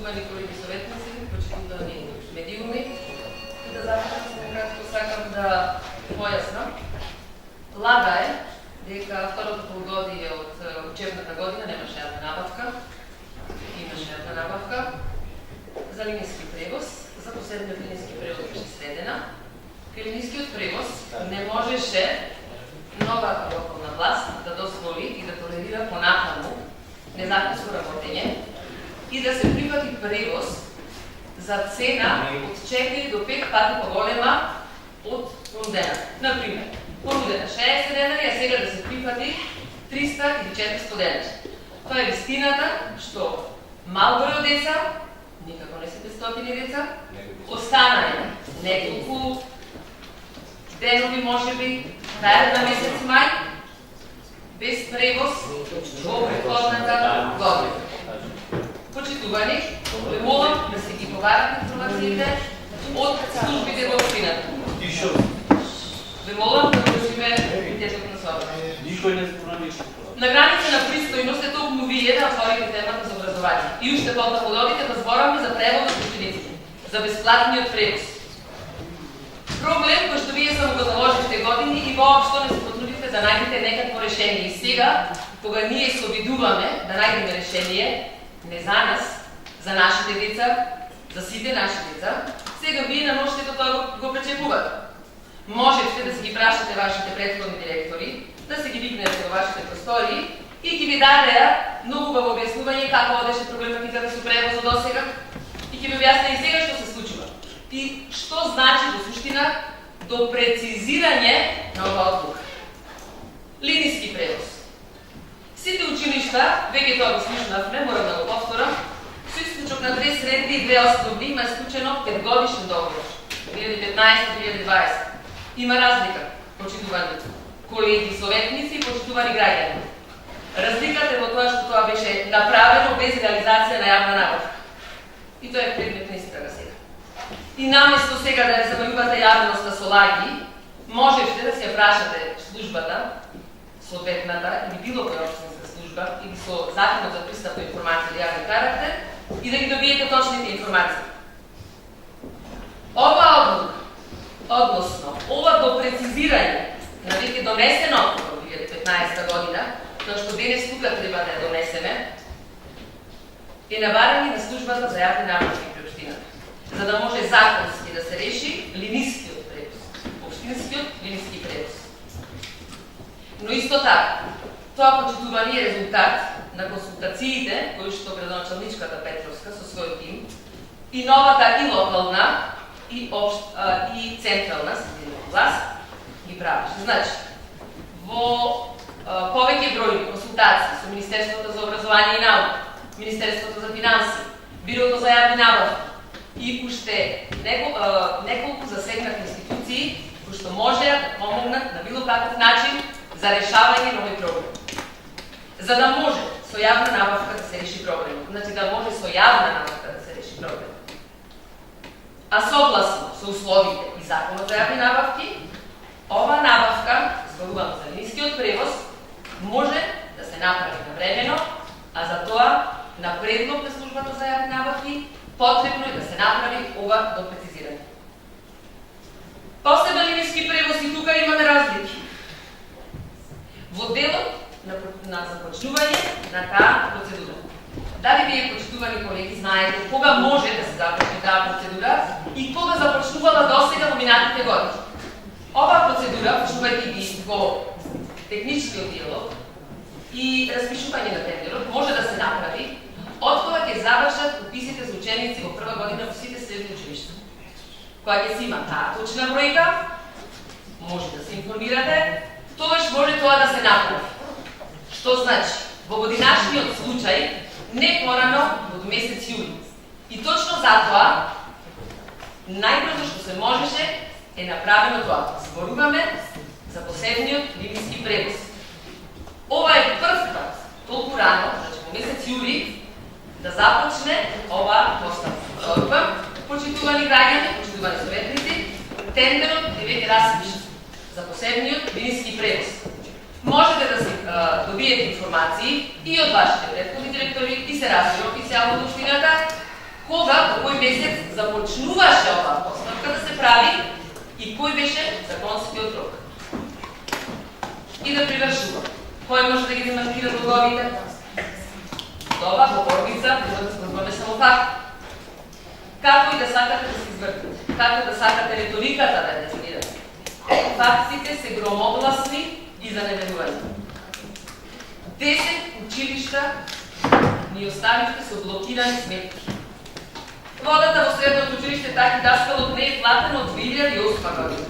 почитувани колеги советници, почитувани медиуми, и да започнем кратко сакам да појаснам. Лага е дека второто полугодие од учебната година немаше јавна набавка, имаше јавна набавка за линijski превоз, за посебниот линijski превоз беше сведена. Кај линijскиот превоз не можеше нова локална власт да дозволи и да толерира понатаму незаконско работење и да се прифати превоз за цена од 4 до 5 пати поголема од понудена. Например, понудена 60 денари, а сега да се прифати 300 или 400 денари. Тоа е вистината што мал број од деца, никако не се 500 деца, останале неколку денови, можеби, крајот на месец мај, без превоз во претходната година. Почитувани, ве молам да се ги поварат информациите од службите во општината. Ве молам да држиме приоритетот на собата. Никој не збора ништо. На граница на пристојност е толку вие да отворите темата за образование. И уште потоа пододите да збораме за превоз на учениците, за бесплатниот превоз. Проблем кој што вие само го заложите години и воопшто не се потрудите да најдете некакво решение. И сега, кога ние се обидуваме да најдеме решение, не за нас, за нашите деца, за сите наши деца, сега вие на ноштето тоа го пречекувате. Можете да си ги прашате вашите претходни директори, да се ги викнете во вашите простори и ќе ви дадеа многу убаво објаснување како одеше проблематиката со превозот досега и ќе ви објасне и сега што се случува. И што значи во суштина до прецизирање на оваа одлука. Линijski превоз. Сите училишта, веќе тоа го слушнавме, морам да го повторам, со исклучок на 2 средни и 2 основни има исклучено 5-годишен договор. 2015-2020. Има разлика, почитувани колеги, советници и почитувани граѓани. Разликата е во тоа што тоа беше направено без реализација на јавна набавка. И тоа е предмет на истрага сега. И наместо сега да не замајувате јавноста со лаги, можете да се прашате службата, соодветната или било која општинска служба или со законот за пристап до информација или јавен карактер и да ги добиете точните информации. Ова одлука, односно, ова до прецизирање на веќе донесено во 2015 година, тоа што денес тука треба да ја донесеме, е наварање на службата за јавни набавки при општината, за да може законски да се реши линijскиот превоз, општинскиот линijски превоз. Но исто така, тоа почитувани е резултат на консултациите кои што градоначалничката Петровска со својот тим и новата и локална и централна съдебна власт ги правеше. Значи, во повеќе бројни консултации со Министерството за образование и наука, Министерството за финанси, Бирото за јавни набавки и уште неколку засегнати институции кои што можеа да помогнат на било каков начин за решавање на овој проблем. За да може со јавна набавка да се реши проблемот, значи да може со јавна набавка да се реши проблемот. А согласно со условите и законот за јавни набавки, ова набавка, зборувам за линijskиот превоз, може да се направи навремено, а за тоа на предлог на службата за јавни набавки потребно е да се направи ова до прецизирање. Посебен линijski превоз и тука имаме разлики. Во делот на започнување на таа процедура. Дали вие, почитувани колеги, знаете кога може да се започне таа процедура и кога започнувала досега во минатите години? Оваа процедура, почнувајќи ги во техничкиот диалог и распишување на тендерот, може да се направи од кога ќе завршат уписите за ученици во прва година во сите средни училишта. Кога ќе се има таа точна бројка, може да се информирате, тогаш може тоа да се направи. Што значи? Во годинашниот случај, не порано од месец јули. И точно затоа, најбрзо што се можеше, е направено тоа. Зборуваме за посебниот линijski превоз. Ова е прв пат, толку рано, значи во месец јули, да започне ова постапка. Втор пат, почитувани граѓани, почитувани советници, тендерот е веќе распишан за посебниот линijski превоз. Можете да си добиете информации и од вашите претходни директори и се развива официјално од општината кога, во кој месец започнуваше оваа постапка да се прави и кој беше законскиот рок. И да привршува. Кој може да ги демантира долговите? Това во Орбица може да се разборне само факт. Како и да сакате да се извртите, како да сакате риториката да ја дефинирате. Фактите се громогласни и занеменувани. 10 училишта ни оставихте со блокирани сметки. Водата во средното училиште Таки Даскалов не е платена од 2008 година.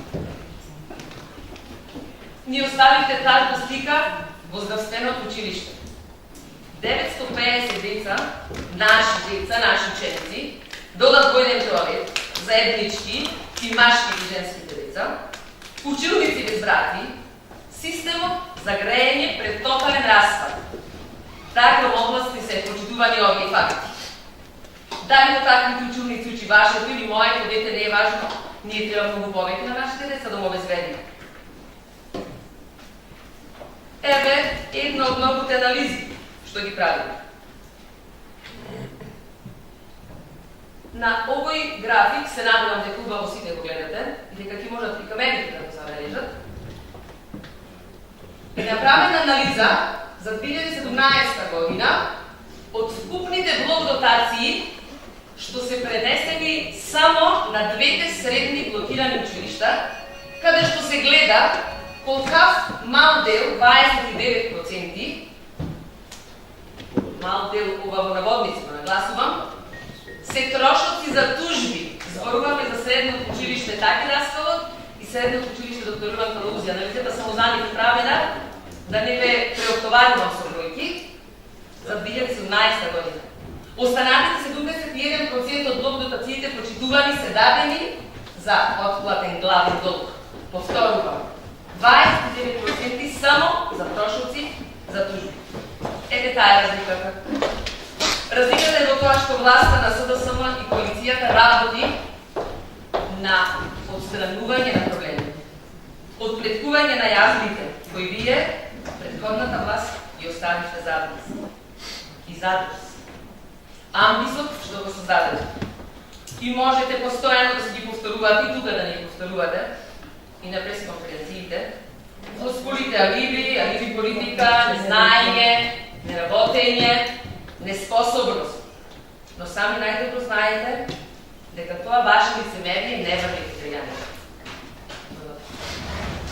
Ни оставихте тажна слика во здравственото училиште. 950 деца, наши ученици, додат во еден тоалет, заеднички, и машки и женските деца, училници без брати, системот за грејење пред тотален распад. Таа громогласни се прочитувани овие факти. Дали во таквите училници учи вашето или моето дете не е важно, ние треба многу повеќе на нашите деца да му обезбедиме. Еве една од многуте анализи што ги правиме. На овој график се надевам дека убаво сите го гледате и дека ќе можат и камерите да го забележат. Е направена анализа за 2017 година од вкупните блок дотации што се пренесени само на двете средни блокирани училишта, каде што се гледа колкав мал дел, 29%, мал дел ова во наводници, нагласувам, се трошоци за тужби. Зборуваме за средното училиште Таки Даскалов и средното училиште Доктор Иван Калузи. Анализата само за нив правена, да не ве преоптоварувам со бројки, за 2017 година. Останатите 71% од блок дотациите прочитувани се дадени за отплатен главен долг. Повторувам, 29% само за трошоци за тужби. Ете таа е разликата. Разликата е во тоа што власта на СДСМ и полицијата работи на отстранување на проблеми, отплеткување на јазлите, кои вие, предходната власт, ги оставите зад нас. И зад нас. Амбисот што го создадете. И можете постојано да се ги повторувате и тука да не ги повторувате, и на пресконференциите, флоскулите алиби политика, незнаење, неработење, неспособност. Но сами најдобро знаете дека тоа ваше лицемерие не врви кај граѓаните.